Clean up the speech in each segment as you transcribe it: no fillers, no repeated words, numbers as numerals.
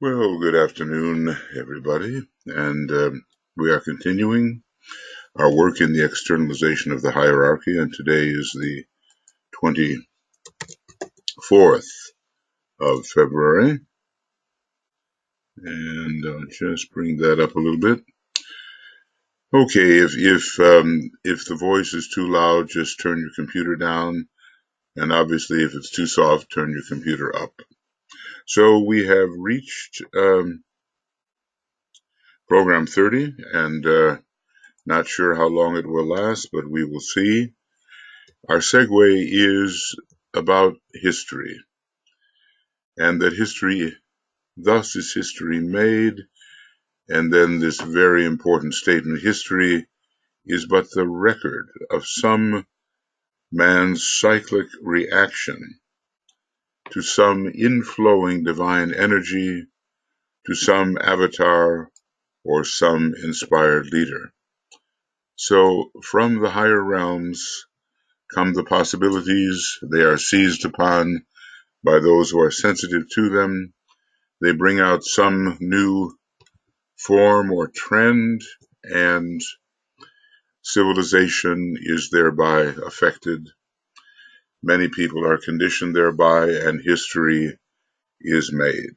Well, good afternoon, everybody, and we are continuing our work in the externalization of the hierarchy, and today is the 24th of February, and I'll just bring that up a little bit. Okay, if the voice is too loud, just turn your computer down, and obviously if it's too soft, turn your computer up. So we have reached program 30, and not sure how long it will last, but we will see. Our segue is about history, and that history, thus is history made, and then this very important statement: history is but the record of some man's cyclic reaction to some inflowing divine energy, to some avatar, or some inspired leader. So from the higher realms come the possibilities. They are seized upon by those who are sensitive to them. They bring out some new form or trend, and civilization is thereby affected. Many people are conditioned thereby, and history is made.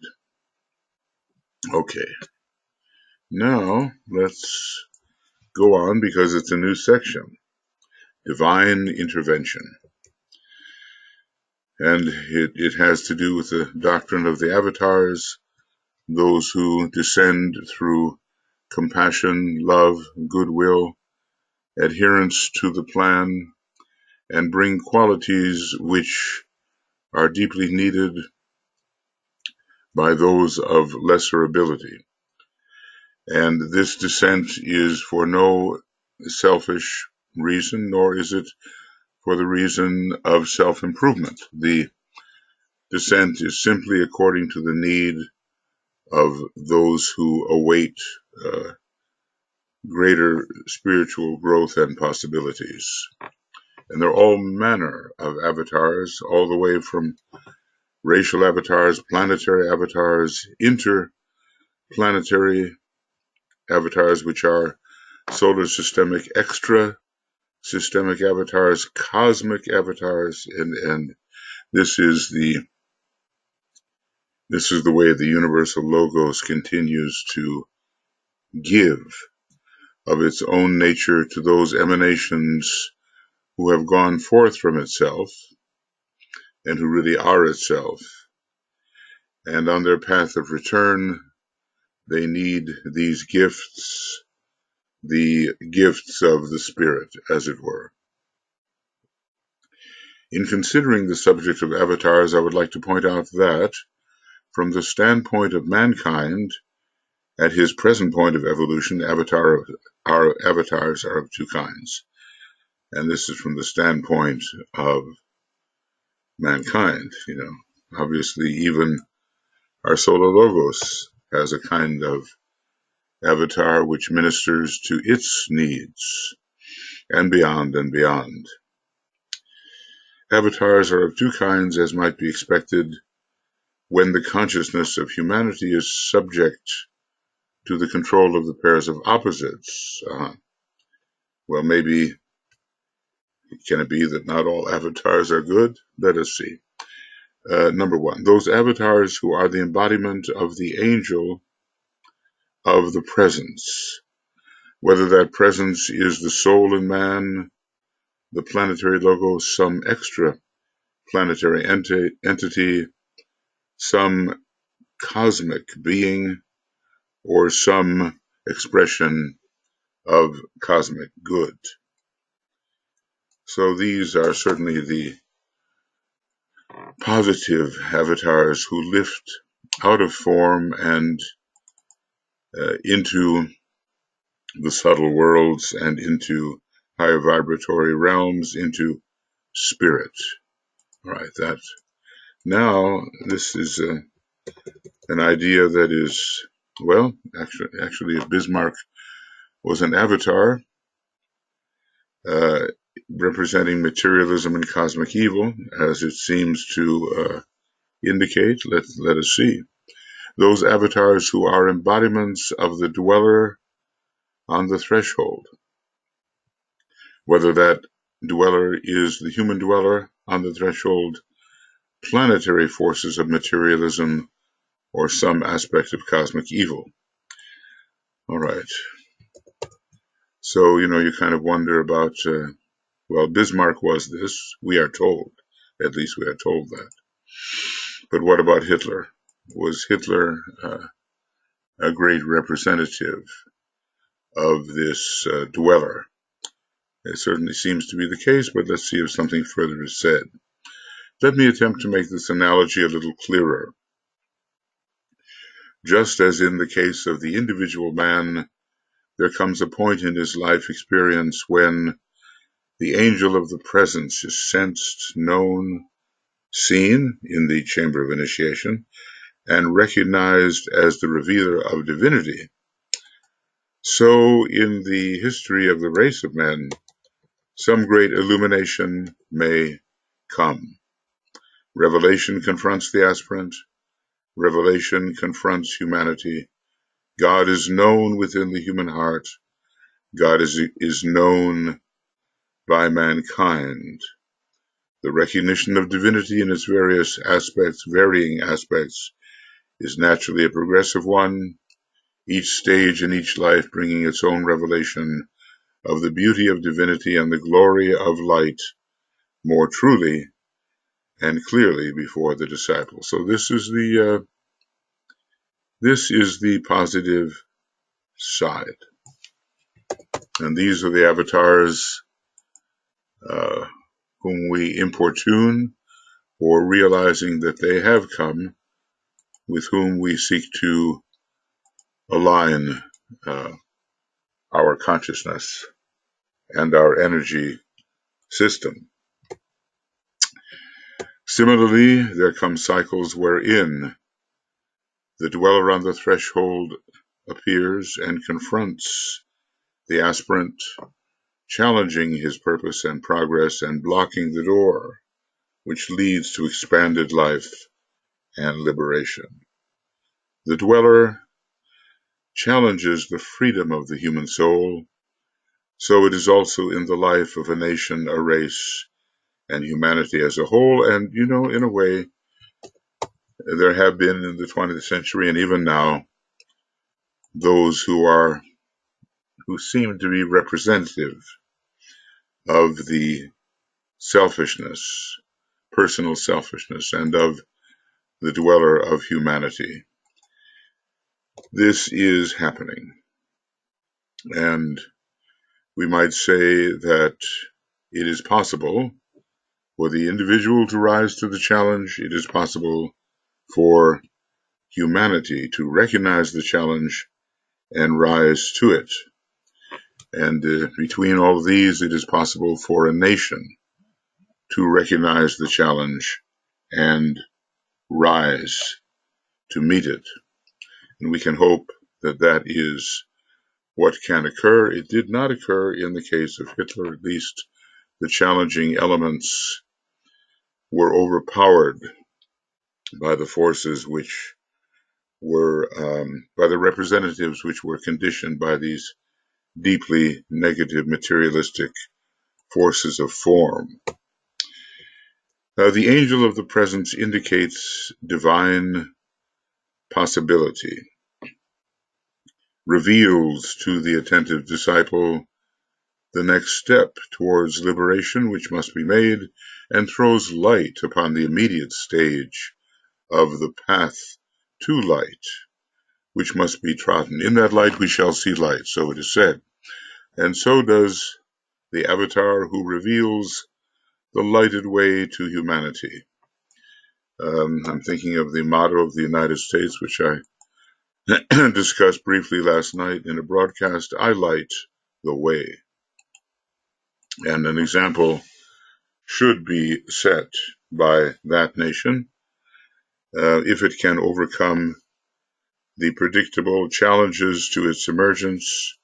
Okay, now let's go on because it's a new section: divine intervention. And it has to do with the doctrine of the avatars, those who descend through compassion, love, goodwill, adherence to the plan, and bring qualities which are deeply needed by those of lesser ability. And this descent is for no selfish reason, nor is it for the reason of self-improvement. The descent is simply according to the need of those who await greater spiritual growth and possibilities. And there are all manner of avatars, all the way from racial avatars, planetary avatars, interplanetary avatars, which are solar systemic, extra systemic avatars, cosmic avatars, and this is the way the universal logos continues to give of its own nature to those emanations who have gone forth from itself and who really are itself. And on their path of return, they need these gifts, the gifts of the Spirit, as it were. In considering the subject of avatars, I would like to point out that, from the standpoint of mankind, at his present point of evolution, avatars are of two kinds. And this is from the standpoint of mankind. Obviously, even our solar logos has a kind of avatar which ministers to its needs, and beyond and beyond. Avatars are of two kinds, as might be expected when the consciousness of humanity is subject to the control of the pairs of opposites. Well, maybe, can it be that not all avatars are good? Let us see. Number one, those avatars who are the embodiment of the angel of the presence, whether that presence is the soul in man, the planetary logos, some extra-planetary entity, some cosmic being, or some expression of cosmic good. So these are certainly the positive avatars who lift out of form and into the subtle worlds and into higher vibratory realms, into spirit. All right, that now this is an idea that is, well, actually, if Bismarck was an avatar uh, representing materialism and cosmic evil, as it seems to indicate, let us see. those avatars who are embodiments of the dweller on the threshold, whether that dweller is the human dweller on the threshold, planetary forces of materialism, or some aspect of cosmic evil. All right. So, you kind of wonder about, well, Bismarck was this, we are told. At least we are told that. But what about Hitler? Was Hitler a great representative of this dweller? It certainly seems to be the case, but let's see if something further is said. Let me attempt to make this analogy a little clearer. Just as in the case of the individual man, there comes a point in his life experience when the angel of the presence is sensed, known, seen in the chamber of initiation, and recognized as the revealer of divinity. So in the history of the race of men, some great illumination may come. Revelation confronts the aspirant. Revelation confronts humanity. God is known within the human heart. God is known by mankind. The recognition of divinity in its various aspects, varying aspects, is naturally a progressive one, each stage in each life bringing its own revelation of the beauty of divinity and the glory of light more truly and clearly before the disciple. So this is the positive side, and these are the avatars whom we importune, or realizing that they have come, with whom we seek to align our consciousness and our energy system. Similarly, there come cycles wherein the dweller on the threshold appears and confronts the aspirant, challenging his purpose and progress and blocking the door, which leads to expanded life and liberation. The dweller challenges the freedom of the human soul, so it is also in the life of a nation, a race, and humanity as a whole. And, in a way, there have been in the 20th century and even now those who seem to be representative of the selfishness, personal selfishness, and of the dweller of humanity. This is happening. And we might say that it is possible for the individual to rise to the challenge. It is possible for humanity to recognize the challenge and rise to it. And between all of these, it is possible for a nation to recognize the challenge and rise to meet it. And we can hope that that is what can occur. It did not occur in the case of Hitler. At least the challenging elements were overpowered by the forces which were, by the representatives which were conditioned by these deeply negative materialistic forces of form. The angel of the presence indicates divine possibility, reveals to the attentive disciple the next step towards liberation which must be made, and throws light upon the immediate stage of the path to light, which must be trodden. In that light we shall see light, so it is said. And so does the avatar who reveals the lighted way to humanity. I'm thinking of the motto of the United States, which I discussed briefly last night in a broadcast: I light the way. And an example should be set by that nation if it can overcome the predictable challenges to its emergence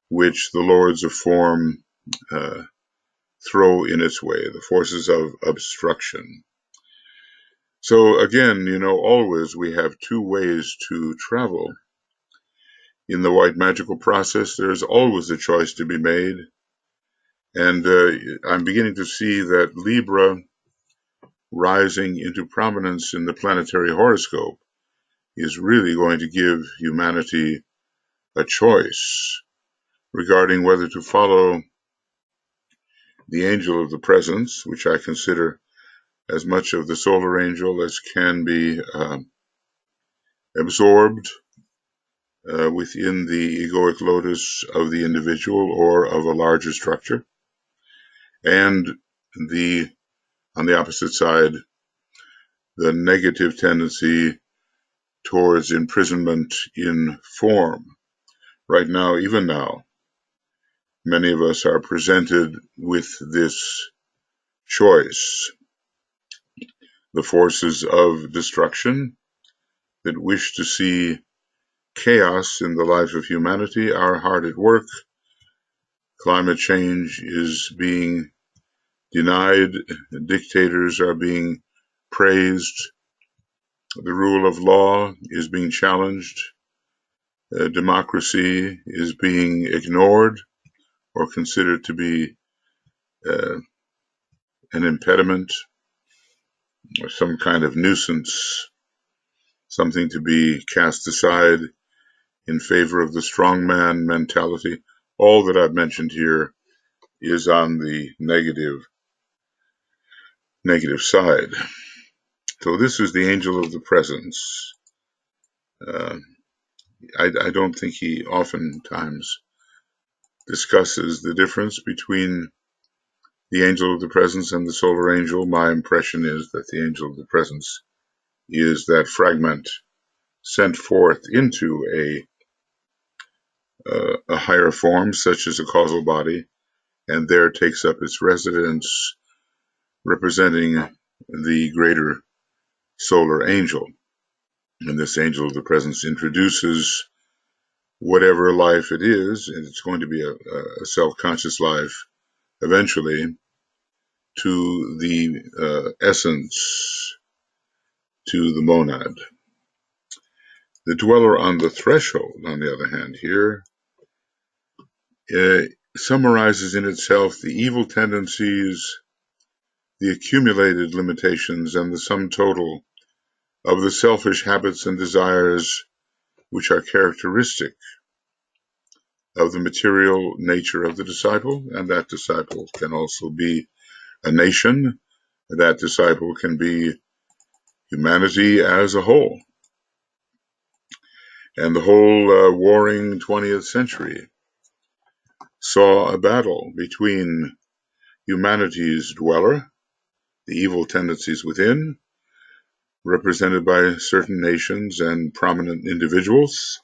which the lords of form throw in its way, the forces of obstruction. So again, always we have two ways to travel. In the white magical process, there's always a choice to be made. And I'm beginning to see that Libra rising into prominence in the planetary horoscope is really going to give humanity a choice regarding whether to follow the angel of the presence, which I consider as much of the solar angel as can be absorbed within the egoic lotus of the individual or of a larger structure, and on the opposite side, the negative tendency towards imprisonment in form. Right now, even now, many of us are presented with this choice. The forces of destruction that wish to see chaos in the life of humanity are hard at work. Climate change is being denied. Dictators are being praised. The rule of law is being challenged. Democracy is being ignored or considered to be an impediment or some kind of nuisance, something to be cast aside in favor of the strongman mentality. All that I've mentioned here is on the negative side. So this is the angel of the presence. I don't think he oftentimes discusses the difference between the angel of the presence and the solar angel. My impression is that the angel of the presence is that fragment sent forth into a higher form, such as a causal body, and there takes up its residence, representing the greater solar angel. And this angel of the presence introduces whatever life it is, and it's going to be a self-conscious life eventually, to the essence, to the monad. The dweller on the threshold, on the other hand, here summarizes in itself the evil tendencies, the accumulated limitations, and the sum total of the selfish habits and desires which are characteristic of the material nature of the disciple, and that disciple can also be a nation, that disciple can be humanity as a whole. And the whole warring 20th century saw a battle between humanity's dweller, the evil tendencies within, represented by certain nations and prominent individuals,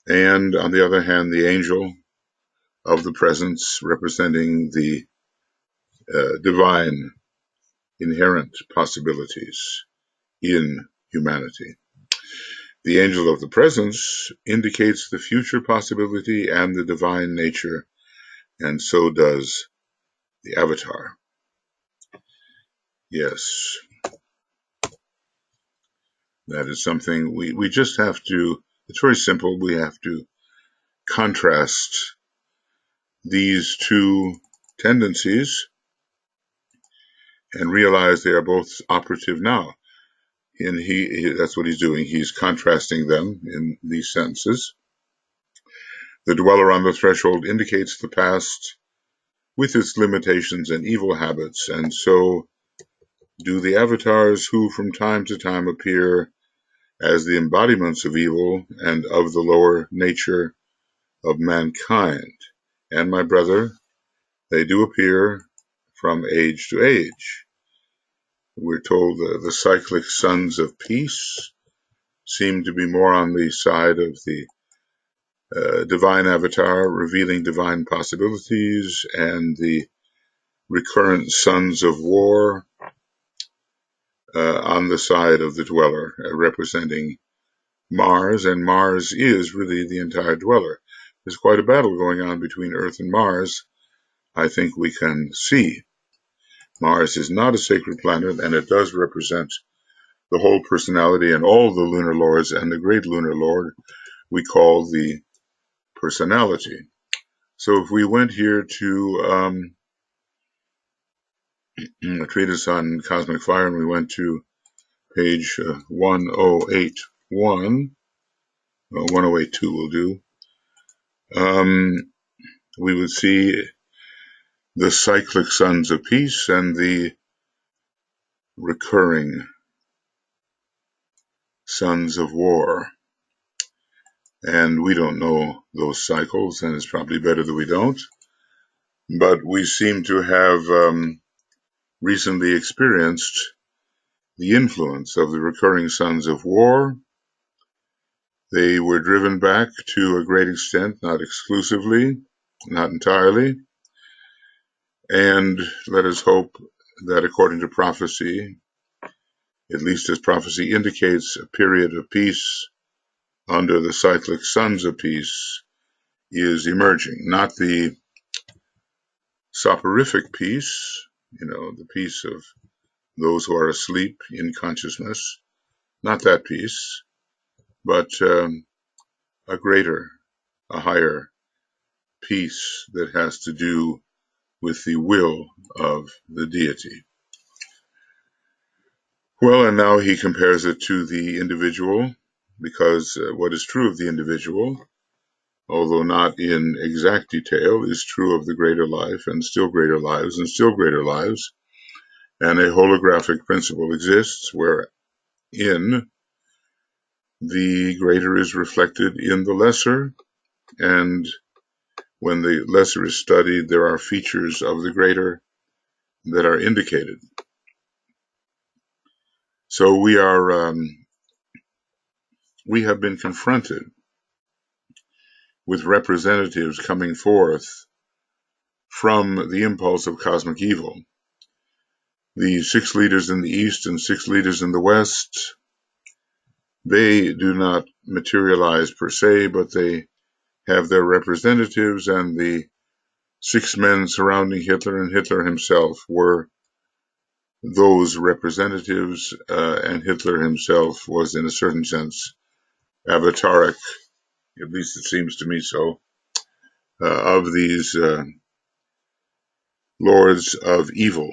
and on the other hand, the angel of the presence, representing the divine inherent possibilities in humanity. The angel of the presence indicates the future possibility and the divine nature, and so does the avatar. Yes, that is something we just have to, it's very simple, we have to contrast these two tendencies and realize they are both operative now. And that's what he's doing. He's contrasting them in these sentences. The dweller on the threshold indicates the past with its limitations and evil habits, and so do the avatars who from time to time appear as the embodiments of evil and of the lower nature of mankind. And my brother, they do appear from age to age. We're told the cyclic sons of peace seem to be more on the side of the divine avatar, revealing divine possibilities, and the recurrent sons of war on the side of the dweller, representing Mars, and Mars is really the entire dweller. There's quite a battle going on between Earth and Mars, I think we can see. Mars is not a sacred planet, and it does represent the whole personality and all the lunar lords and the great lunar lord we call the personality. So if we went here to a treatise on cosmic fire and we went to page 1081, 1082 will do, we would see the cyclic sons of peace and the recurring sons of war. And we don't know those cycles, and it's probably better that we don't. But we seem to have recently experienced the influence of the recurring sons of war. They were driven back to a great extent, not exclusively, not entirely. And let us hope that according to prophecy, at least as prophecy indicates, a period of peace under the cyclic sons of peace is emerging. Not the soporific peace, the peace of those who are asleep in consciousness, not that peace, but a greater, a higher peace that has to do with the will of the deity. Well, and now he compares it to the individual, because what is true of the individual, although not in exact detail, is true of the greater life and still greater lives and still greater lives. And a holographic principle exists wherein the greater is reflected in the lesser, and when the lesser is studied, there are features of the greater that are indicated. So we have been confronted with representatives coming forth from the impulse of cosmic evil. The 6 leaders in the East and 6 leaders in the West, they do not materialize per se, but they have their representatives, and the 6 men surrounding Hitler and Hitler himself were those representatives, and Hitler himself was, in a certain sense, avataric, at least it seems to me so, of these lords of evil,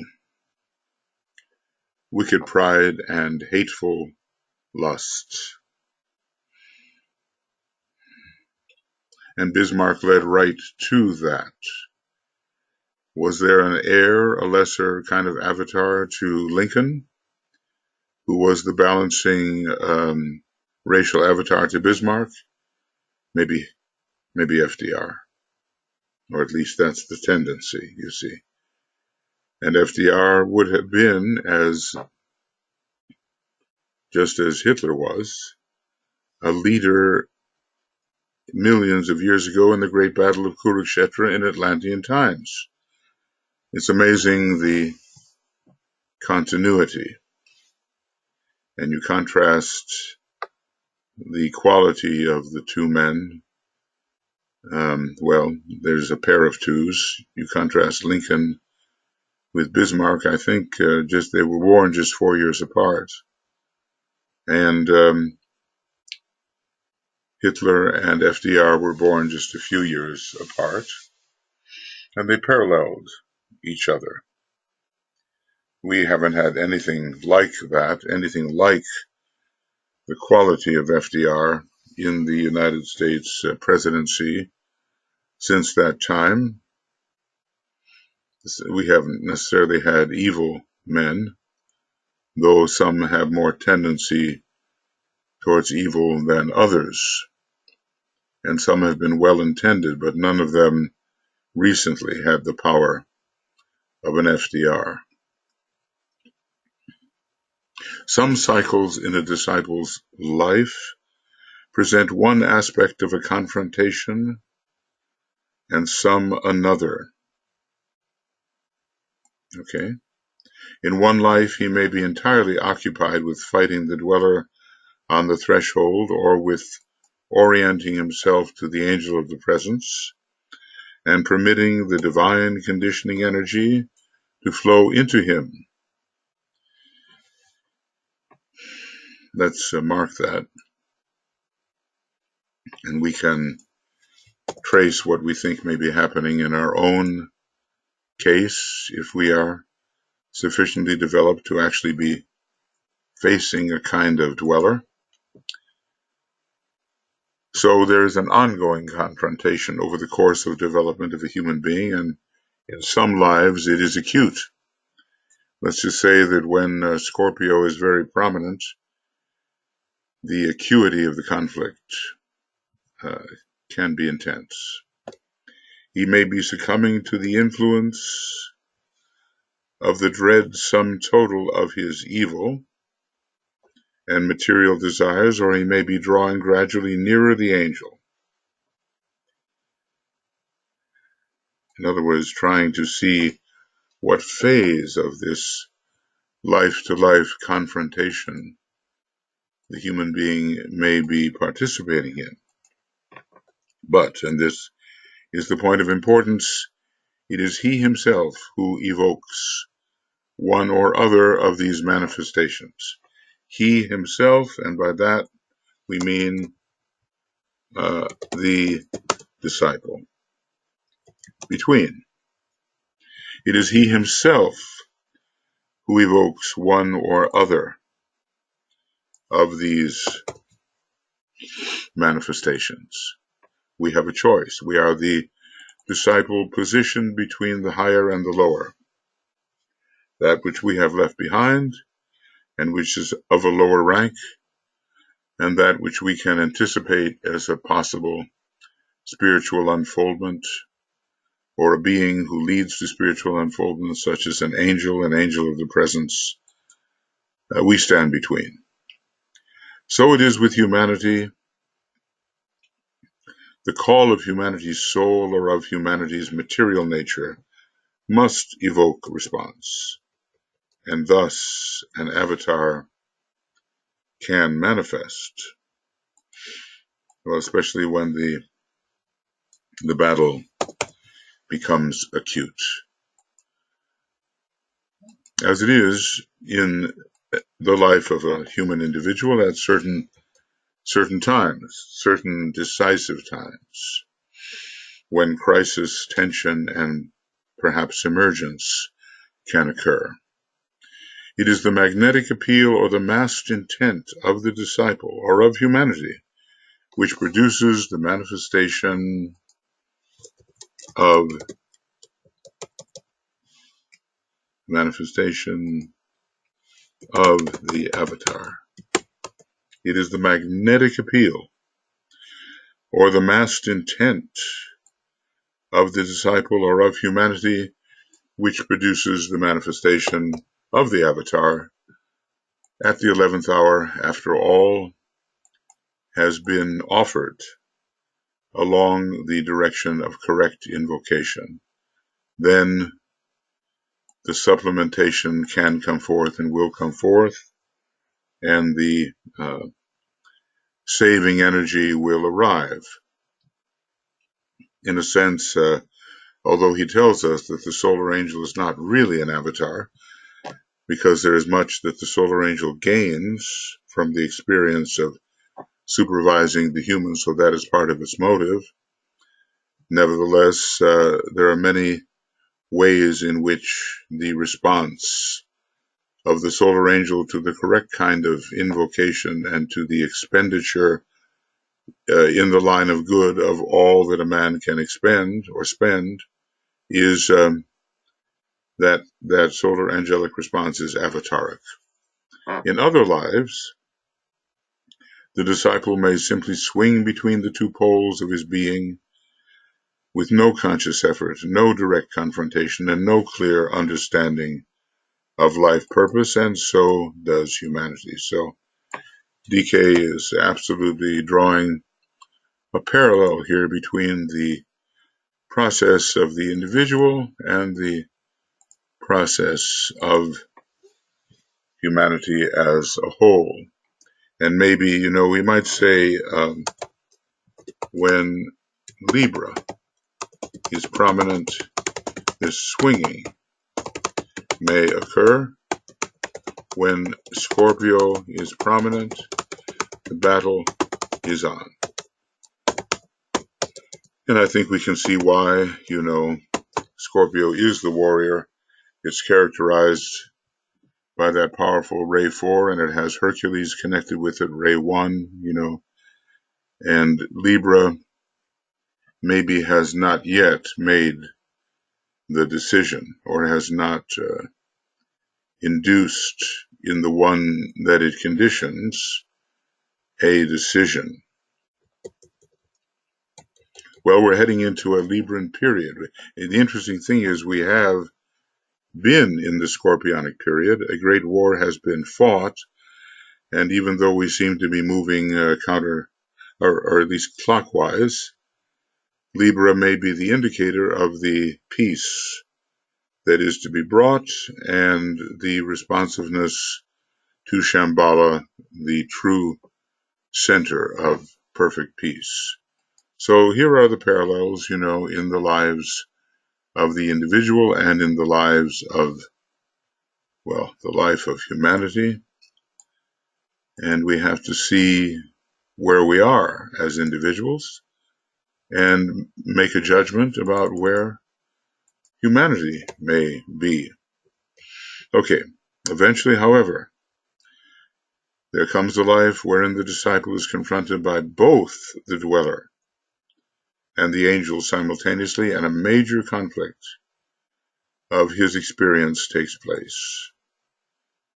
wicked pride, and hateful lust. And Bismarck led right to that. Was there an heir, a lesser kind of avatar to Lincoln, who was the balancing racial avatar to Bismarck? Maybe FDR, or at least that's the tendency, you see. And FDR would have been, just as Hitler was, a leader millions of years ago in the great battle of Kurukshetra in Atlantean times. It's amazing the continuity. And you contrast the quality of the 2 men. Well, there's a pair of 2s. You contrast Lincoln with Bismarck. I think they were born just 4 years apart. And Hitler and FDR were born just a few years apart. And they paralleled each other. We haven't had anything like that, anything like the quality of FDR in the United States presidency since that time. We haven't necessarily had evil men, though some have more tendency towards evil than others. And some have been well-intended, but none of them recently had the power of an FDR. Some cycles in a disciple's life present one aspect of a confrontation and some another. Okay? In one life, he may be entirely occupied with fighting the dweller on the threshold, or with orienting himself to the angel of the presence and permitting the divine conditioning energy to flow into him. let's mark that, and we can trace what we think may be happening in our own case if we are sufficiently developed to actually be facing a kind of dweller. So there is an ongoing confrontation over the course of development of a human being, and in some lives it is acute. Let's just say that when Scorpio is very prominent, the acuity of the conflict can be intense. He may be succumbing to the influence of the dread sum total of his evil and material desires, or he may be drawing gradually nearer the angel. In other words, trying to see what phase of this life-to-life confrontation the human being may be participating in. But, and this is the point of importance, it is he himself who evokes one or other of these manifestations. He himself, and by that we mean the disciple. Between. It is he himself who evokes one or other of these manifestations. We have a choice. We are the disciple positioned between the higher and the lower, that which we have left behind and which is of a lower rank, and that which we can anticipate as a possible spiritual unfoldment, or a being who leads to spiritual unfoldment, such as an angel of the presence. We stand between. So it is with humanity. The call of humanity's soul or of humanity's material nature must evoke response, and thus an avatar can manifest, well, especially when the battle becomes acute. As it is in the life of a human individual at certain times, certain decisive times, when crisis, tension, and perhaps emergence can occur. It is the magnetic appeal or the massed intent of the disciple or of humanity which produces the manifestation of the avatar. It is the magnetic appeal or the massed intent of the disciple or of humanity which produces the manifestation of the avatar at the 11th hour, after all has been offered along the direction of correct invocation. Then the supplementation can come forth and will come forth, and the saving energy will arrive. In a sense, although he tells us that the solar angel is not really an avatar, because there is much that the solar angel gains from the experience of supervising the human, so that is part of its motive. Nevertheless, there are many ways in which the response of the solar angel to the correct kind of invocation and to the expenditure in the line of good of all that a man can expend or spend is that solar angelic response is avataric. In other lives, the disciple may simply swing between the two poles of his being with no conscious effort, no direct confrontation, and no clear understanding of life purpose, and so does humanity. So DK is absolutely drawing a parallel here between the process of the individual and the process of humanity as a whole. And maybe, we might say when Libra is prominent, this swinging may occur when Scorpio is prominent, the battle is on. And I think we can see why. Scorpio is the warrior. It's characterized by that powerful Ray 4, and it has Hercules connected with it, Ray 1, and Libra maybe has not yet made the decision, or has not induced in the one that it conditions a decision. Well, we're heading into a Libran period. The interesting thing is we have been in the Scorpionic period. A great war has been fought, and even though we seem to be moving counter, or at least clockwise, Libra may be the indicator of the peace that is to be brought and the responsiveness to Shambhala, the true center of perfect peace. So here are the parallels, in the lives of the individual and in the lives of, the life of humanity. And we have to see where we are as individuals and make a judgment about where humanity may be. Okay, eventually, however, there comes a life wherein the disciple is confronted by both the dweller and the angel simultaneously, and a major conflict of his experience takes place.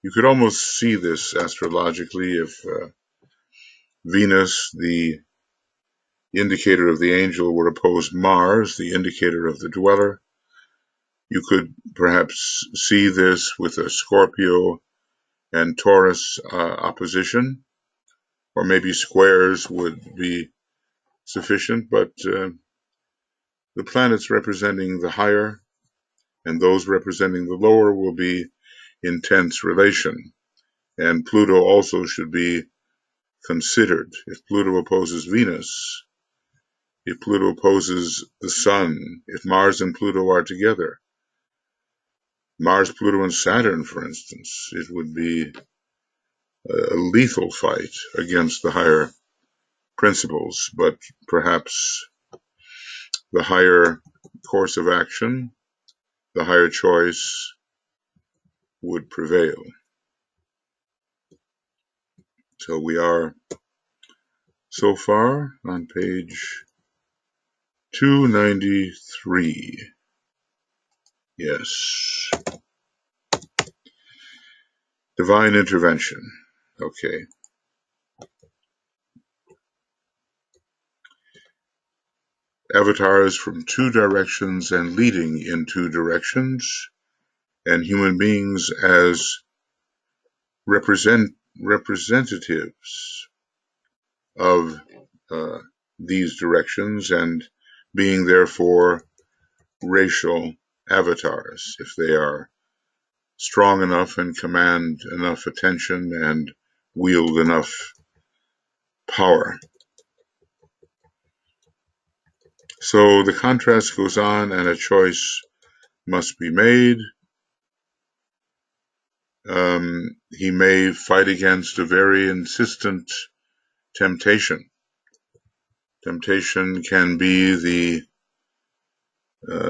You could almost see this astrologically if Venus, the indicator of the angel, were opposed Mars, the indicator of the dweller. You could perhaps see this with a Scorpio and Taurus opposition, or maybe squares would be sufficient, but the planets representing the higher and those representing the lower will be in tense relation. And Pluto also should be considered. If Pluto opposes Venus, if Pluto opposes the Sun, if Mars and Pluto are together, Mars, Pluto, and Saturn, for instance, it would be a lethal fight against the higher principles, but perhaps the higher course of action, the higher choice would prevail. So we are so far on page 293. Yes. Divine intervention. Okay. Avatars from two directions and leading in two directions, and human beings as representatives of these directions, and being therefore racial avatars, if they are strong enough and command enough attention and wield enough power. So the contrast goes on, and a choice must be made. He may fight against a very insistent temptation. Temptation can be the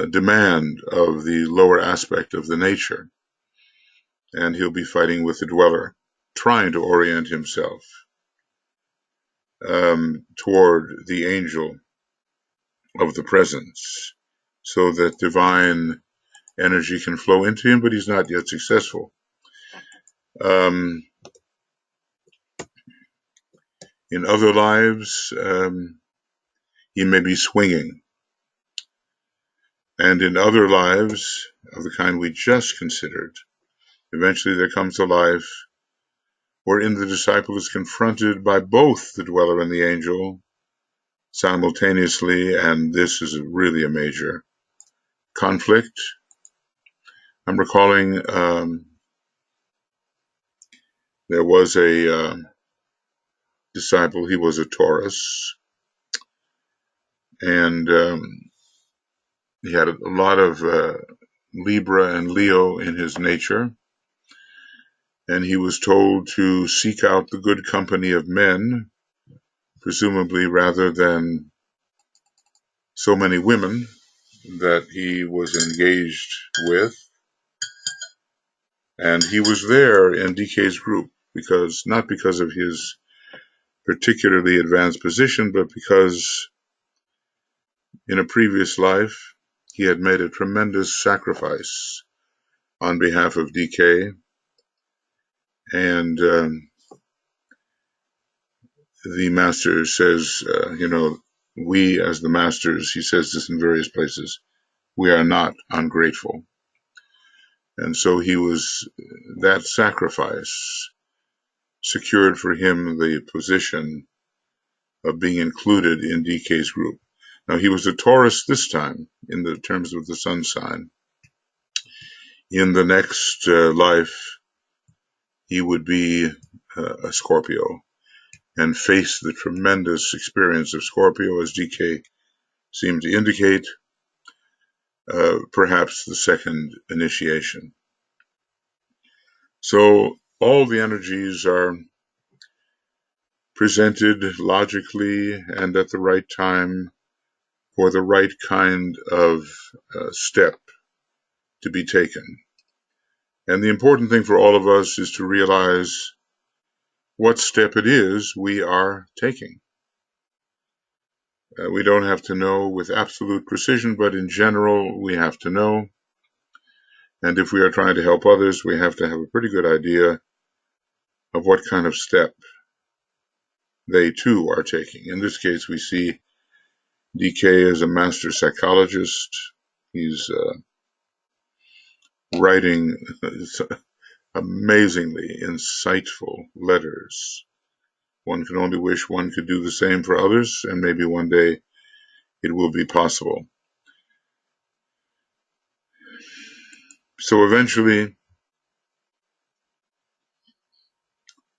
demand of the lower aspect of the nature, and he'll be fighting with the dweller, trying to orient himself toward the angel of the presence so that divine energy can flow into him, but he's not yet successful. In other lives, he may be swinging. And in other lives, of the kind we just considered, eventually there comes a life wherein the disciple is confronted by both the dweller and the angel simultaneously, and this is really a major conflict. I'm recalling there was a disciple, he was a Taurus, and he had a lot of Libra and Leo in his nature, and he was told to seek out the good company of men, presumably rather than so many women that he was engaged with. And he was there in DK's group not because of his particularly advanced position, but because in a previous life he had made a tremendous sacrifice on behalf of DK. And the master says, we as the masters, he says this in various places, we are not ungrateful. And so that sacrifice secured for him the position of being included in DK's group. Now, he was a Taurus this time, in the terms of the sun sign. In the next life, he would be a Scorpio and face the tremendous experience of Scorpio, as DK seemed to indicate, perhaps the second initiation. So all the energies are presented logically and at the right time for the right kind of step to be taken. And the important thing for all of us is to realize what step it is we are taking. We don't have to know with absolute precision, but in general, we have to know. And if we are trying to help others, we have to have a pretty good idea of what kind of step they too are taking. In this case, we see DK as a master psychologist. He's writing amazingly insightful letters. One can only wish one could do the same for others, and maybe one day it will be possible. So eventually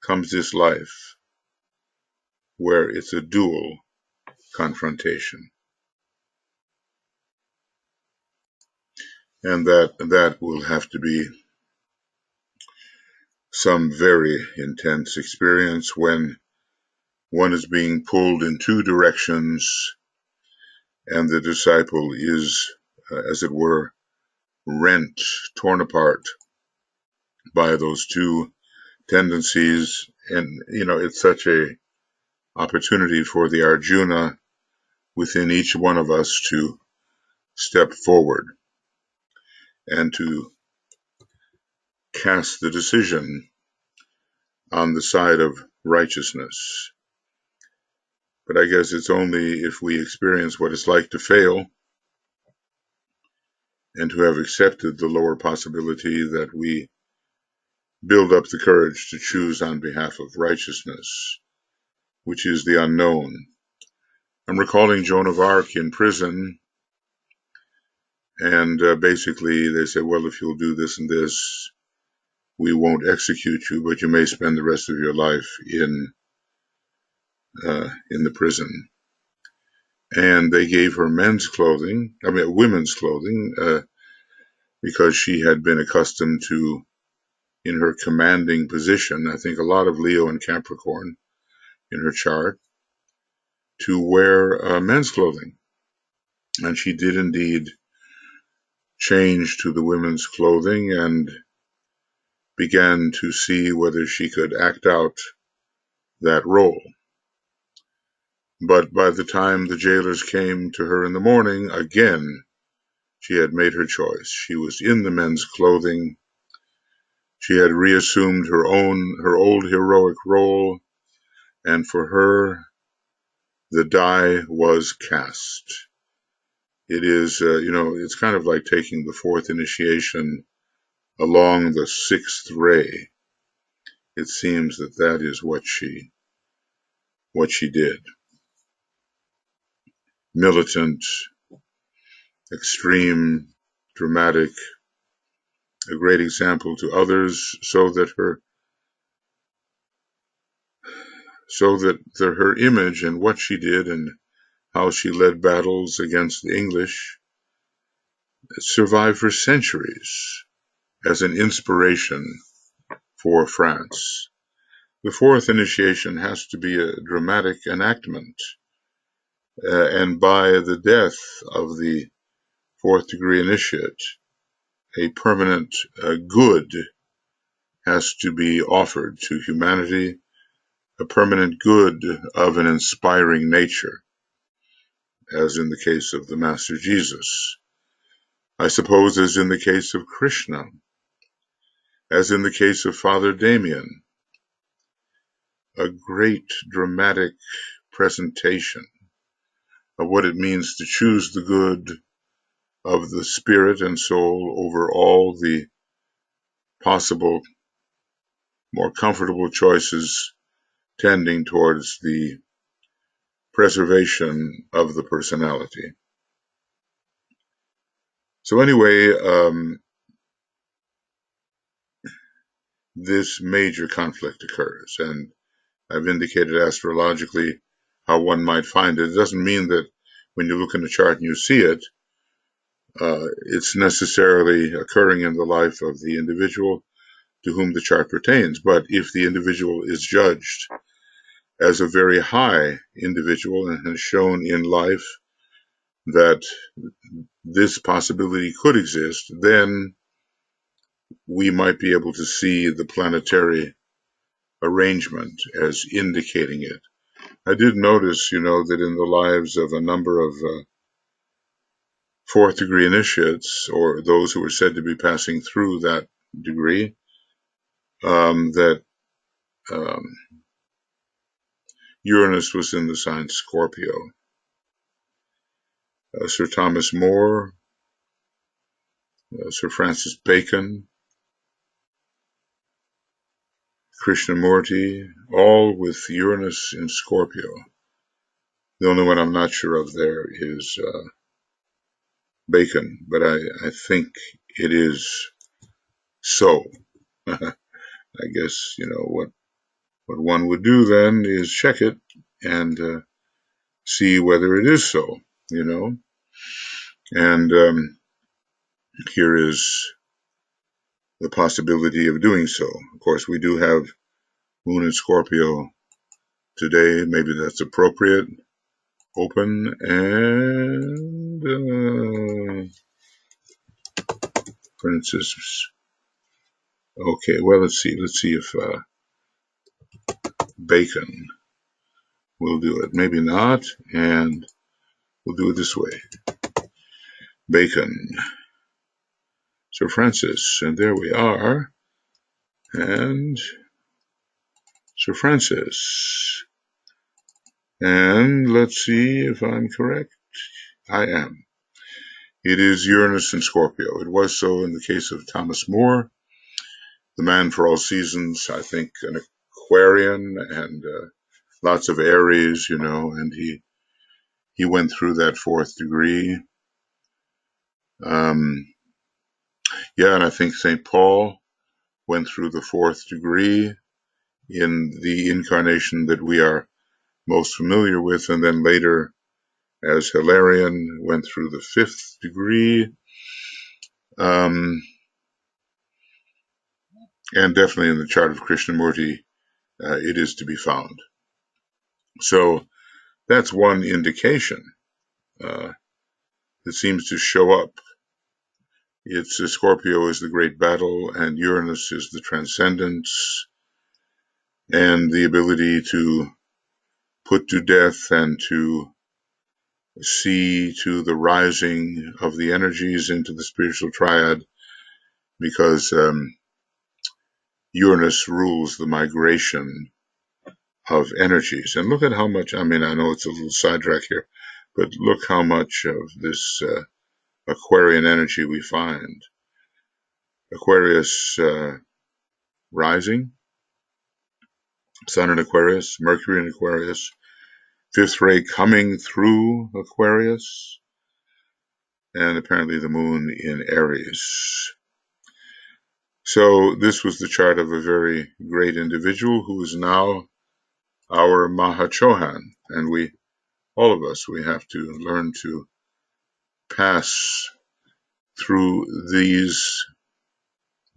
comes this life where it's a dual confrontation. And that will have to be some very intense experience when one is being pulled in two directions and the disciple is, as it were, rent, torn apart by those two tendencies. And, it's such a opportunity for the Arjuna within each one of us to step forward and to cast the decision on the side of righteousness. But I guess it's only if we experience what it's like to fail and to have accepted the lower possibility that we build up the courage to choose on behalf of righteousness, which is the unknown. I'm recalling Joan of Arc in prison, and basically they said, well, if you'll do this and this, we won't execute you, but you may spend the rest of your life in the prison. And they gave her women's clothing, because she had been accustomed to, in her commanding position, I think a lot of Leo and Capricorn in her chart, to wear men's clothing. And she did indeed change to the women's clothing and began to see whether she could act out that role. But by the time the jailers came to her in the morning, again, she had made her choice. She was in the men's clothing. She had reassumed her old heroic role, and for her, the die was cast. It is, it's kind of like taking the fourth initiation along the sixth ray. It seems that is what she did. Militant, extreme, dramatic, a great example to others, so that her image and what she did and how she led battles against the English survived for centuries as an inspiration for France. The fourth initiation has to be a dramatic enactment, and by the death of the fourth degree initiate, a permanent good has to be offered to humanity, a permanent good of an inspiring nature, as in the case of the Master Jesus, I suppose as in the case of Krishna, as in the case of Father Damien, a great dramatic presentation of what it means to choose the good of the spirit and soul over all the possible more comfortable choices tending towards the preservation of the personality. So anyway, this major conflict occurs, and I've indicated astrologically how one might find it. It doesn't mean that when you look in the chart and you see it, it's necessarily occurring in the life of the individual to whom the chart pertains. But if the individual is judged as a very high individual and has shown in life that this possibility could exist, then we might be able to see the planetary arrangement as indicating it. I did notice, that in the lives of a number of fourth degree initiates, or those who were said to be passing through that degree, that Uranus was in the sign Scorpio. Sir Thomas More, Sir Francis Bacon, Krishnamurti, all with Uranus in Scorpio. The only one I'm not sure of there is Bacon, but I think it is so. I guess, what one would do then is check it and see whether it is so, And here is the possibility of doing so. Of course, we do have Moon in Scorpio today. Maybe that's appropriate. Open and Princess. Okay, well, let's see if Bacon will do it. Maybe not, and we'll do it this way. Bacon, Sir Francis, and there we are. And Sir Francis. And let's see if I'm correct. I am. It is Uranus in Scorpio. It was so in the case of Thomas More, the man for all seasons, I think an Aquarian and lots of Aries, and he went through that fourth degree. And I think St. Paul went through the fourth degree in the incarnation that we are most familiar with, and then later as Hilarion went through the fifth degree, and definitely in the chart of Krishnamurti it is to be found. So that's one indication that seems to show up. It's Scorpio is the great battle, and Uranus is the transcendence, and the ability to put to death and to see to the rising of the energies into the spiritual triad, because Uranus rules the migration of energies. And look at how much, I know it's a little sidetrack here, but look how much of this Aquarian energy we find. Aquarius rising, Sun in Aquarius, Mercury in Aquarius, fifth ray coming through Aquarius, and apparently the moon in Aries. So this was the chart of a very great individual who is now our Mahachohan, and all of us, we have to learn to pass through these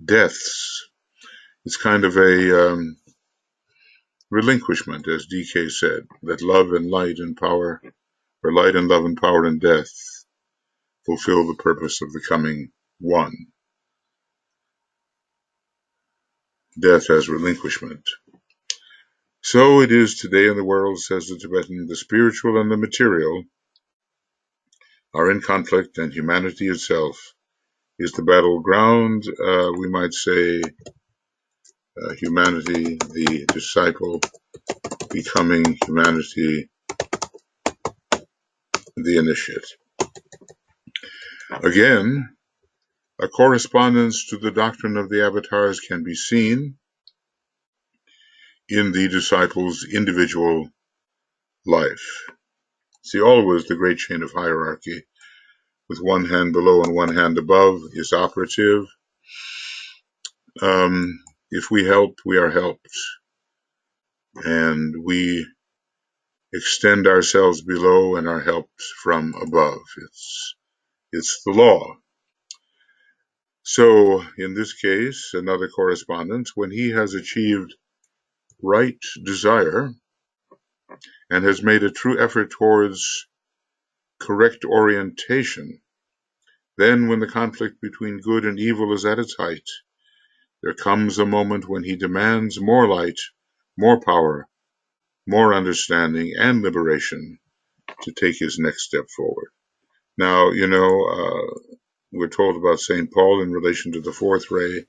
deaths It's kind of a relinquishment, as DK said, that love and light and power, or light and love and power and death, fulfill the purpose of becoming one. Death as relinquishment. So it is today in the world, says the Tibetan, the spiritual and the material are in conflict, and humanity itself is the battleground. We might say humanity, the disciple, becoming humanity, the initiate. Again, a correspondence to the doctrine of the avatars can be seen in the disciple's individual life. See, always the great chain of hierarchy, with one hand below and one hand above, is operative. If we help, we are helped. And we extend ourselves below and are helped from above. It's the law. So, in this case, another correspondence, when he has achieved right desire and has made a true effort towards correct orientation, then when the conflict between good and evil is at its height, there comes a moment when he demands more light, more power, more understanding and liberation to take his next step forward. Now, we're told about St. Paul in relation to the fourth ray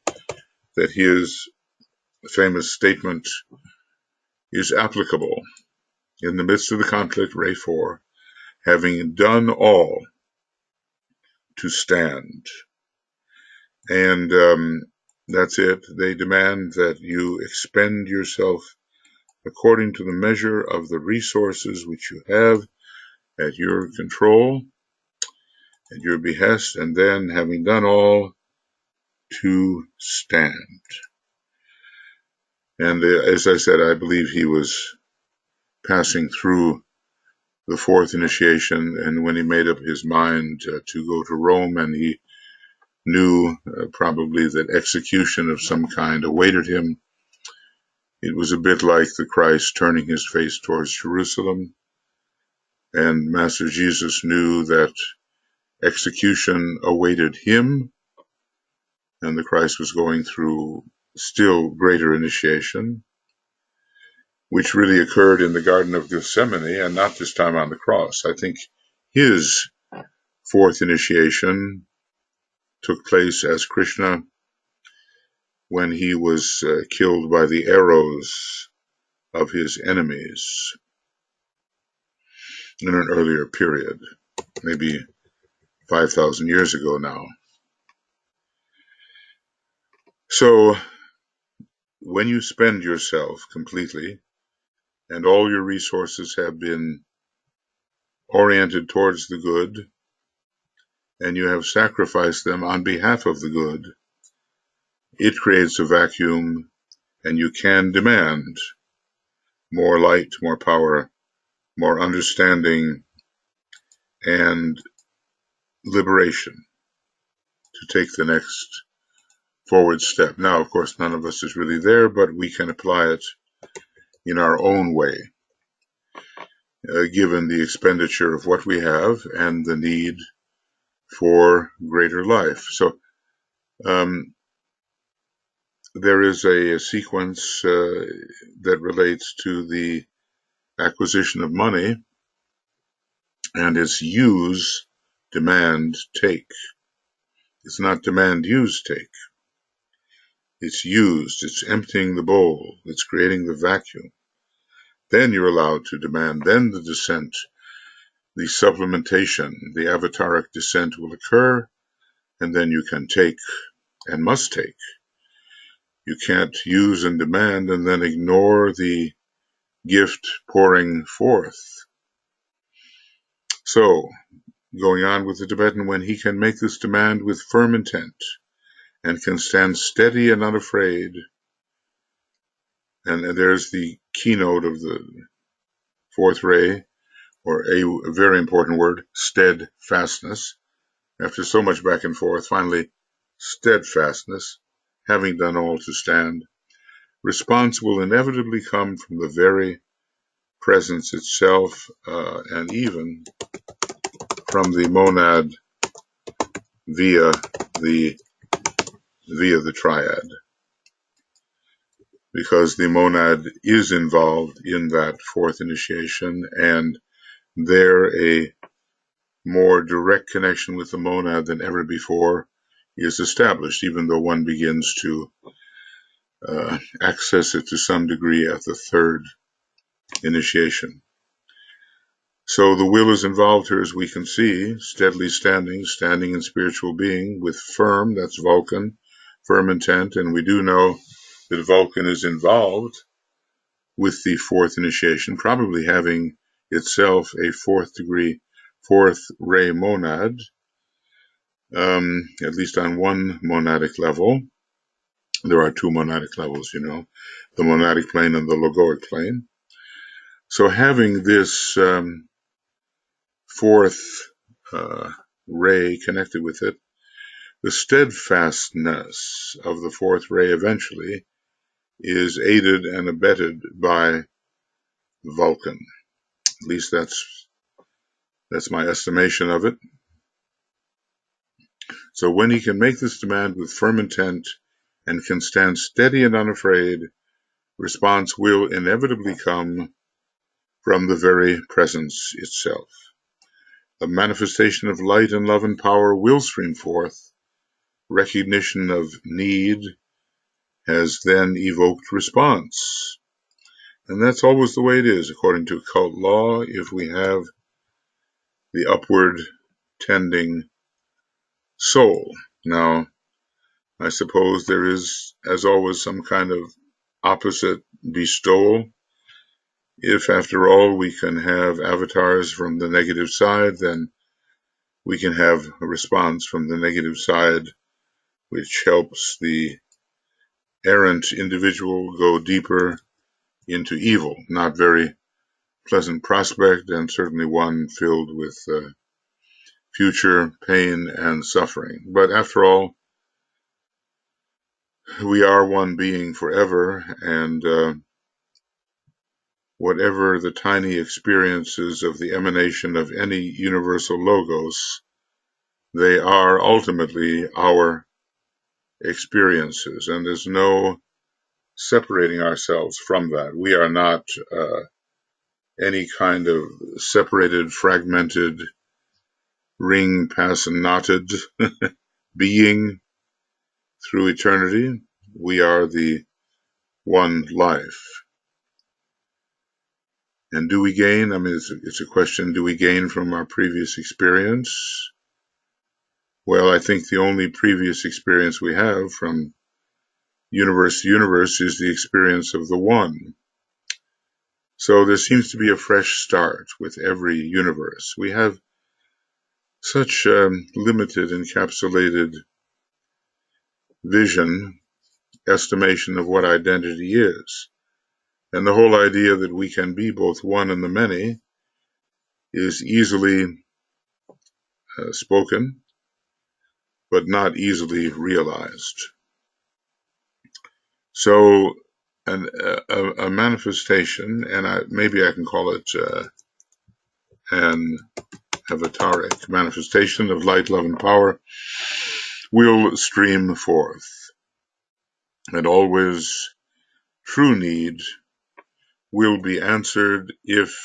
that his famous statement is applicable in the midst of the conflict, ray 4, having done all to stand. And that's it. They demand that you expend yourself according to the measure of the resources which you have at your control, at your behest, and then, having done all, to stand. And as I said, I believe he was passing through the fourth initiation, and when he made up his mind to go to Rome, and he knew probably that execution of some kind awaited him, it was a bit like the Christ turning his face towards Jerusalem, and Master Jesus knew that execution awaited him, and the Christ was going through still greater initiation, which really occurred in the Garden of Gethsemane, and not this time on the cross. I think his fourth initiation took place as Krishna when he was killed by the arrows of his enemies in an earlier period, maybe 5,000 years ago now. So when you spend yourself completely and all your resources have been oriented towards the good, and you have sacrificed them on behalf of the good, it creates a vacuum, and you can demand more light, more power, more understanding, and liberation to take the next forward step. Now, of course, none of us is really there, but we can apply it in our own way, given the expenditure of what we have and the need for greater life. So there is a sequence that relates to the acquisition of money, and it's use, demand, take. It's not demand, use, take. It's used, it's emptying the bowl, it's creating the vacuum. Then you're allowed to demand, then the descent, the supplementation, the avataric descent will occur, and then you can take and must take. You can't use and demand and then ignore the gift pouring forth. So, going on with the Tibetan, when he can make this demand with firm intent and can stand steady and unafraid, and there's the keynote of the fourth ray, or a very important word, steadfastness. After so much back and forth, finally, steadfastness, having done all to stand. response will inevitably come from the very presence itself, and even from the monad via the triad, because the monad is involved in that fourth initiation, and there a more direct connection with the monad than ever before is established, even though one begins to access it to some degree at the third initiation. So the will is involved here, as we can see, steadily standing in spiritual being with firm, that's Vulcan, firm intent, and we do know that Vulcan is involved with the fourth initiation, probably having itself a fourth ray monad, at least on one monadic level. There are two monadic levels, the monadic plane and the logoic plane. So having this fourth ray connected with it, the steadfastness of the fourth ray eventually is aided and abetted by Vulcan. At least that's my estimation of it. So when he can make this demand with firm intent and can stand steady and unafraid, response will inevitably come from the very presence itself. A manifestation of light and love and power will stream forth. Recognition of need has then evoked response. And that's always the way it is, according to occult law. If we have the upward tending soul. Now, I suppose there is, as always, some kind of opposite bestowal. If, after all, we can have avatars from the negative side, then we can have a response from the negative side, which helps the errant individual go deeper into evil. Not very pleasant prospect, and certainly one filled with future pain and suffering. But after all, we are one being forever, and whatever the tiny experiences of the emanation of any universal logos, they are ultimately our experiences, and there's no separating ourselves from that. We are not any kind of separated, fragmented, ring pass and knotted being through eternity. We are the one life. And do we gain? I mean, it's a question, do we gain from our previous experience? Well, I think the only previous experience we have from universe to universe is the experience of the one. So there seems to be a fresh start with every universe. We have such limited, encapsulated vision, estimation of what identity is. And the whole idea that we can be both one and the many is easily spoken, but not easily realized. So a manifestation, and maybe I can call it an avataric manifestation of light, love, and power, will stream forth. And always true need will be answered if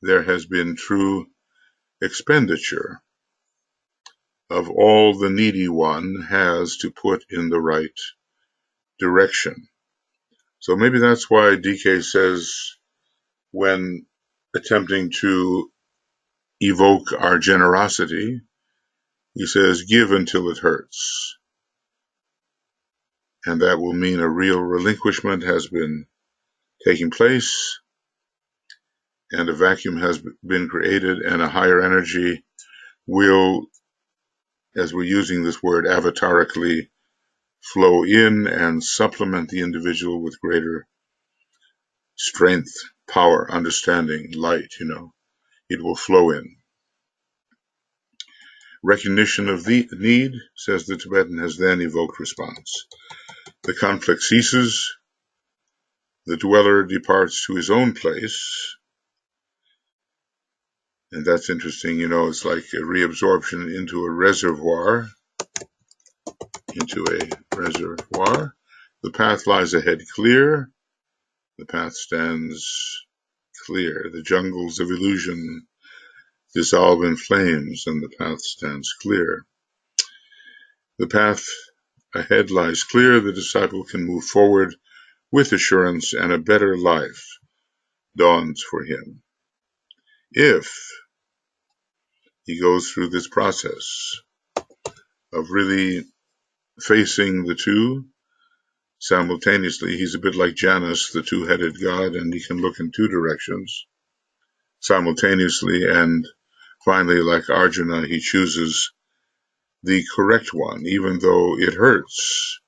there has been true expenditure of all the needy one has to put in the right direction. So maybe that's why DK says, when attempting to evoke our generosity, he says, give until it hurts. And that will mean a real relinquishment has been taking place, and a vacuum has been created, and a higher energy will, as we're using this word avatarically, flow in and supplement the individual with greater strength, power, understanding, light, it will flow in. Recognition of the need, says the Tibetan, has then evoked response. The conflict ceases, the dweller departs to his own place, and that's interesting, it's like a reabsorption into a reservoir, The path lies ahead clear, the path stands clear. The jungles of illusion dissolve in flames, and the path stands clear. The path ahead lies clear, the disciple can move forward with assurance, and a better life dawns for him. If he goes through this process of really facing the two simultaneously, he's a bit like Janus, the two-headed god, and he can look in two directions simultaneously, and finally, like Arjuna, he chooses the correct one, even though it hurts,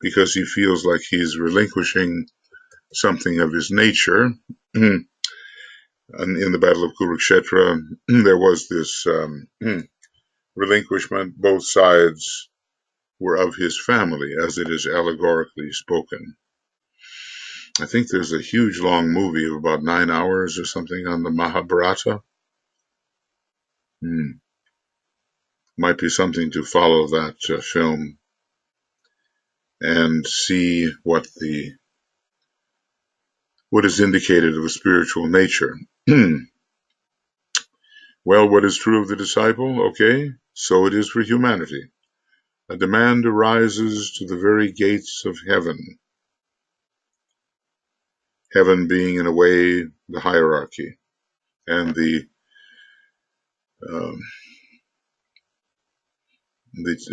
because he feels like he's relinquishing something of his nature. And in the Battle of Kurukshetra, there was this relinquishment. Both sides were of his family, as it is allegorically spoken. I think there's a huge long movie of about 9 hours or something on the Mahabharata. Might be something to follow that film and see what is indicated of a spiritual nature. Well, what is true of the disciple? Okay, so it is for humanity. A demand arises to the very gates of heaven. Heaven being, in a way, the hierarchy and the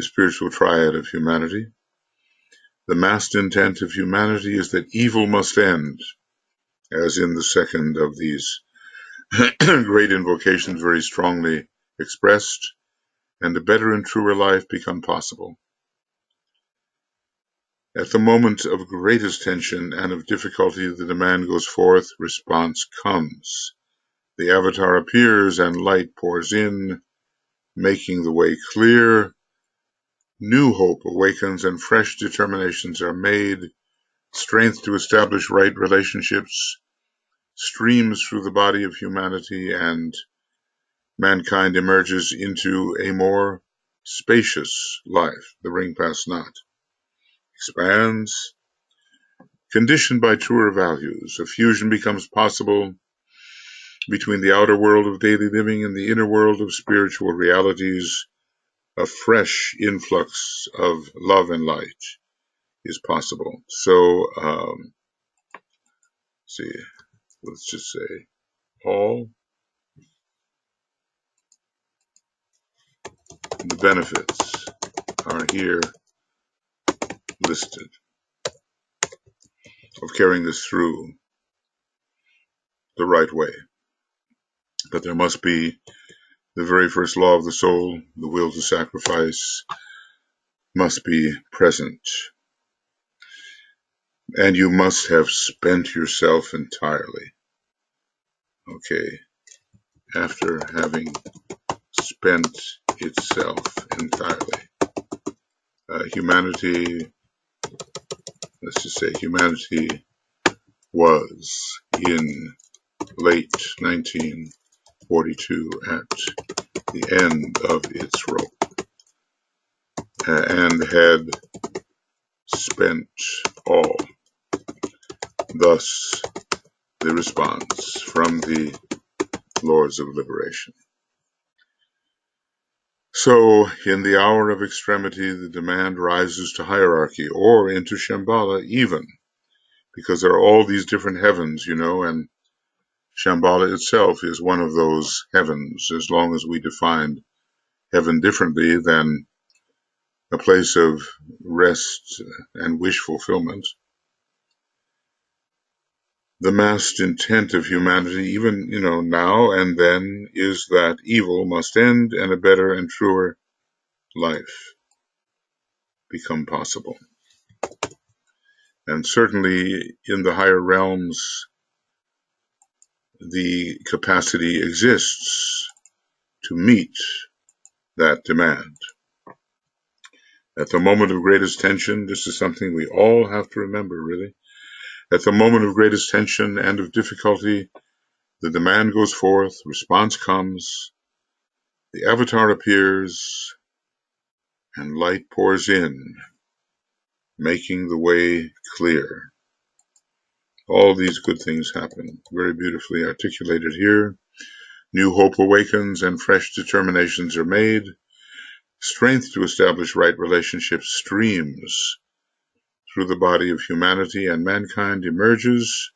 spiritual triad of humanity. The massed intent of humanity is that evil must end, as in the second of these great invocations very strongly expressed, and a better and truer life become possible. At the moment of greatest tension and of difficulty, the demand goes forth, response comes. The avatar appears and light pours in, making the way clear. New hope awakens and fresh determinations are made. Strength to establish right relationships streams through the body of humanity, and mankind emerges into a more spacious life. The ring past not expands. Conditioned by truer values, a fusion becomes possible between the outer world of daily living and the inner world of spiritual realities. A fresh influx of love and light is possible. So, let's just say all the benefits are here listed of carrying this through the right way. But there must be the very first law of the soul, the will to sacrifice, must be present. And you must have spent yourself entirely. Okay, after having spent itself entirely. Humanity, let's just say humanity was in late 1942 at the end of its rope, and had spent all. Thus, the response from the Lords of Liberation. So, in the hour of extremity, the demand rises to hierarchy, or into Shambhala even, because there are all these different heavens, and Shambhala itself is one of those heavens, as long as we define heaven differently than a place of rest and wish fulfillment. The massed intent of humanity, even, now and then, is that evil must end and a better and truer life become possible. And certainly in the higher realms, the capacity exists to meet that demand. At the moment of greatest tension, this is something we all have to remember, really. At the moment of greatest tension and of difficulty, the demand goes forth, response comes, the avatar appears, and light pours in, making the way clear. All these good things happen, very beautifully articulated here. New hope awakens and fresh determinations are made. Strength to establish right relationships streams through the body of humanity, and mankind emerges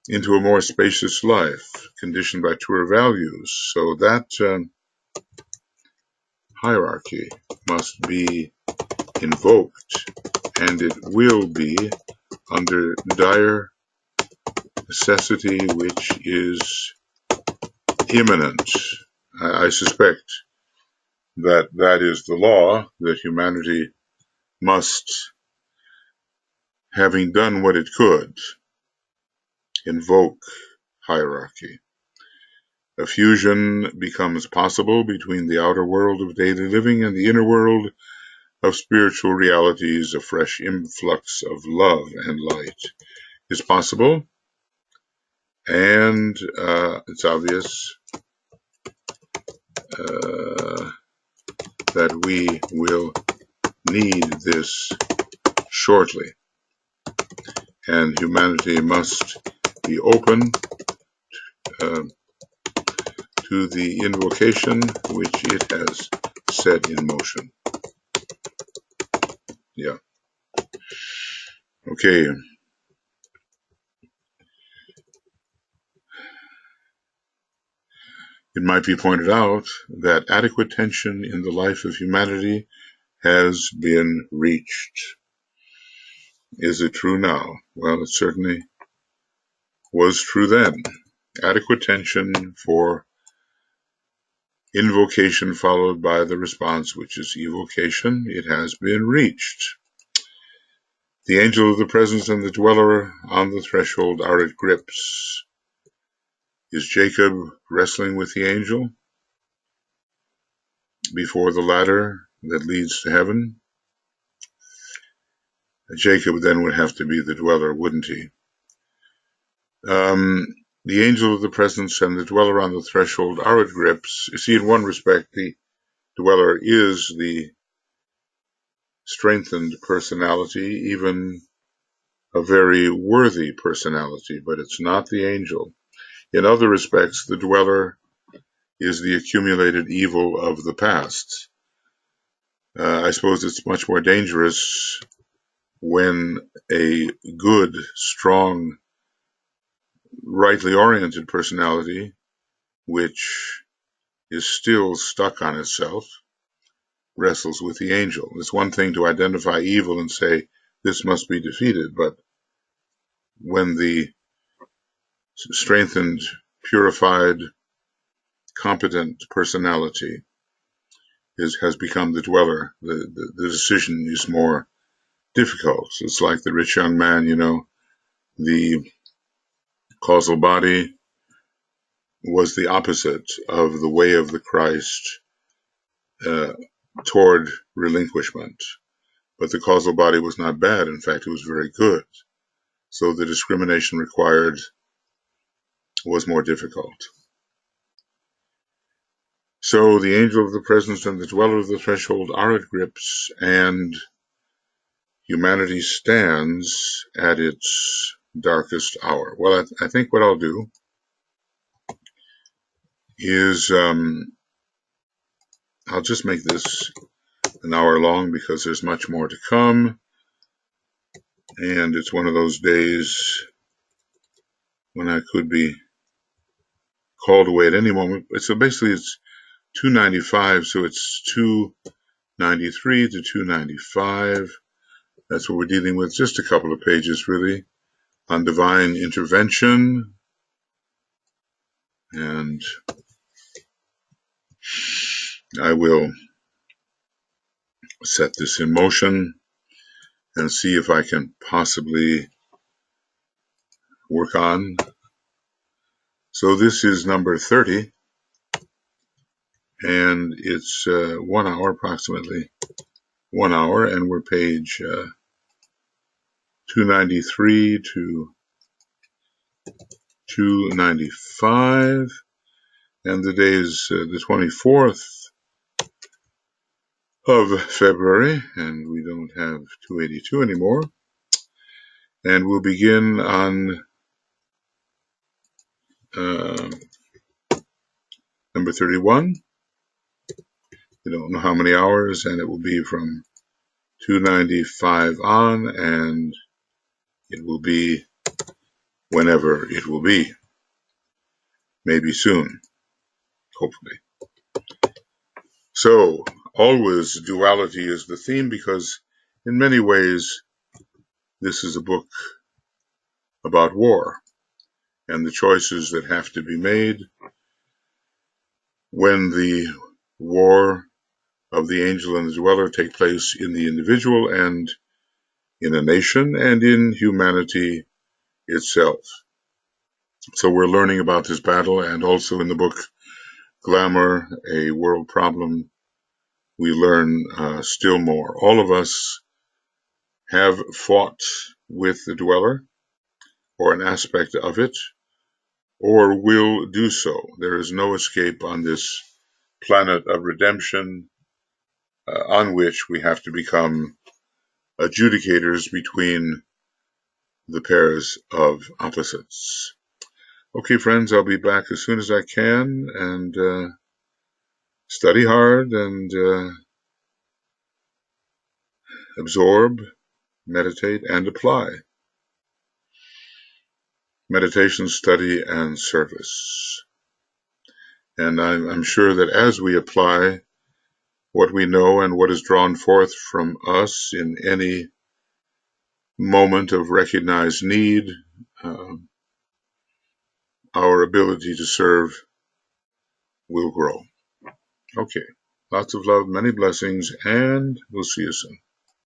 into a more spacious life, conditioned by truer values. So that hierarchy must be invoked, and it will be under dire necessity, which is imminent. I suspect that that is the law, that humanity must, having done what it could, invoke hierarchy. A fusion becomes possible between the outer world of daily living and the inner world of spiritual realities. A fresh influx of love and light is possible, and it's obvious that we will need this shortly, and humanity must be open to the invocation which it has set in motion. Yeah. Okay. It might be pointed out that adequate tension in the life of humanity has been reached. Is it true now? Well, it certainly was true then. Adequate tension for invocation followed by the response, which is evocation. It has been reached. The angel of the presence and the dweller on the threshold are at grips. Is Jacob wrestling with the angel before the ladder that leads to heaven? Jacob then would have to be the dweller, wouldn't he? The angel of the presence and the dweller on the threshold are at grips. You see, in one respect, the dweller is the strengthened personality, even a very worthy personality, but it's not the angel. In other respects, the dweller is the accumulated evil of the past. I suppose it's much more dangerous when a good, strong, rightly oriented personality, which is still stuck on itself, wrestles with the angel. It's one thing to identify evil and say, this must be defeated, but when the strengthened, purified, competent personality has become the dweller, the decision is more difficult. It's like the rich young man, the causal body was the opposite of the way of the Christ toward relinquishment. But the causal body was not bad. In fact, it was very good. So the discrimination required was more difficult. So the angel of the presence and the dweller of the threshold are at grips, and humanity stands at its darkest hour. Well, I think what I'll do is I'll just make this an hour long because there's much more to come, and it's one of those days when I could be called away at any moment. So basically it's 295, so it's 293 to 295. That's what we're dealing with. Just a couple of pages, really, on divine intervention. And I will set this in motion and see if I can possibly work on. So this is number 30, and it's 1 hour approximately. 1 hour, and we're page 293 to 295, and the day is the 24th of February, and we don't have 282 anymore. And we'll begin on number 31. We don't know how many hours, and it will be from 295 on, and it will be whenever it will be. Maybe soon, hopefully. So, always duality is the theme, because in many ways this is a book about war and the choices that have to be made when the war of the angel and the dweller take place in the individual and in a nation and in humanity itself. So we're learning about this battle, and also in the book Glamour, A World Problem, we learn still more. All of us have fought with the dweller, or an aspect of it, or will do so. There is no escape on this planet of redemption on which we have to become adjudicators between the pairs of opposites. Okay, friends, I'll be back as soon as I can, and study hard and absorb, meditate, and apply. Meditation, study, and service. And I'm sure that as we apply what we know and what is drawn forth from us in any moment of recognized need, our ability to serve will grow. Okay. Lots of love, many blessings, and we'll see you soon.